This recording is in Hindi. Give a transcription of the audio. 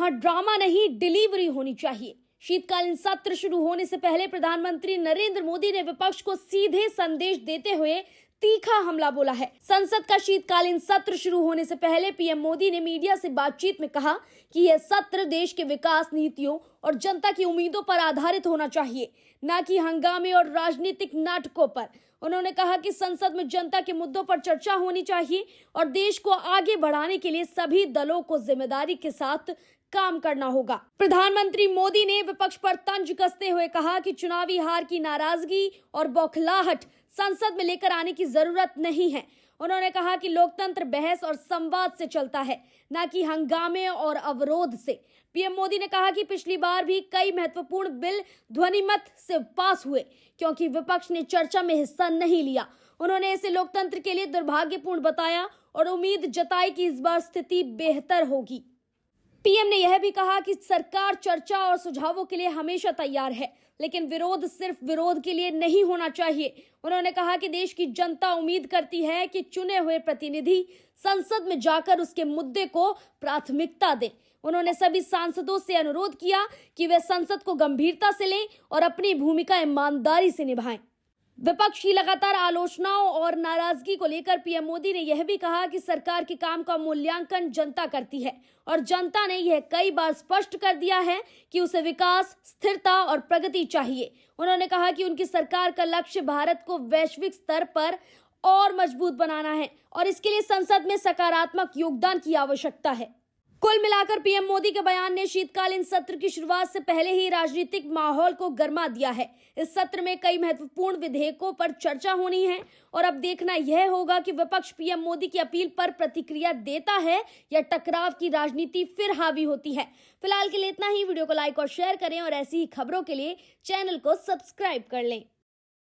यहाँ ड्रामा नहीं, डिलीवरी होनी चाहिए। शीतकालीन सत्र शुरू होने से पहले प्रधानमंत्री नरेंद्र मोदी ने विपक्ष को सीधे संदेश देते हुए तीखा हमला बोला है। संसद का शीतकालीन सत्र शुरू होने से पहले पीएम मोदी ने मीडिया से बातचीत में कहा कि यह सत्र देश के विकास नीतियों और जनता की उम्मीदों पर आधारित होना चाहिए, न कि हंगामे और राजनीतिक नाटकों पर। उन्होंने कहा कि संसद में जनता के मुद्दों पर चर्चा होनी चाहिए और देश को आगे बढ़ाने के लिए सभी दलों को जिम्मेदारी के साथ काम करना होगा। प्रधानमंत्री मोदी ने विपक्ष पर तंज कसते हुए कहा कि चुनावी हार की नाराजगी और बौखलाहट संसद में लेकर आने की जरूरत नहीं है। उन्होंने कहा कि लोकतंत्र बहस और संवाद से चलता है, न कि हंगामे और अवरोध से। पीएम मोदी ने कहा कि पिछली बार भी कई महत्वपूर्ण बिल ध्वनिमत से पास हुए क्योंकि विपक्ष ने चर्चा में हिस्सा नहीं लिया। उन्होंने इसे लोकतंत्र के लिए दुर्भाग्यपूर्ण बताया और उम्मीद जताई कि इस बार स्थिति बेहतर होगी। पीएम ने यह भी कहा कि सरकार चर्चा और सुझावों के लिए हमेशा तैयार है, लेकिन विरोध सिर्फ विरोध के लिए नहीं होना चाहिए। उन्होंने कहा कि देश की जनता उम्मीद करती है कि चुने हुए प्रतिनिधि संसद में जाकर उसके मुद्दे को प्राथमिकता दें। उन्होंने सभी सांसदों से अनुरोध किया कि वे संसद को गंभीरता से लें और अपनी भूमिका ईमानदारी से निभाएं। विपक्ष की लगातार आलोचनाओं और नाराजगी को लेकर पीएम मोदी ने यह भी कहा कि सरकार के काम का मूल्यांकन जनता करती है और जनता ने यह कई बार स्पष्ट कर दिया है कि उसे विकास, स्थिरता और प्रगति चाहिए। उन्होंने कहा कि उनकी सरकार का लक्ष्य भारत को वैश्विक स्तर पर और मजबूत बनाना है और इसके लिए संसद में सकारात्मक योगदान की आवश्यकता है। कुल मिलाकर पीएम मोदी के बयान ने शीतकालीन सत्र की शुरुआत से पहले ही राजनीतिक माहौल को गर्मा दिया है। इस सत्र में कई महत्वपूर्ण विधेयकों पर चर्चा होनी है और अब देखना यह होगा कि विपक्ष पीएम मोदी की अपील पर प्रतिक्रिया देता है या टकराव की राजनीति फिर हावी होती है। फिलहाल के लिए इतना ही। वीडियो को लाइक और शेयर करें और ऐसी ही खबरों के लिए चैनल को सब्सक्राइब कर लें।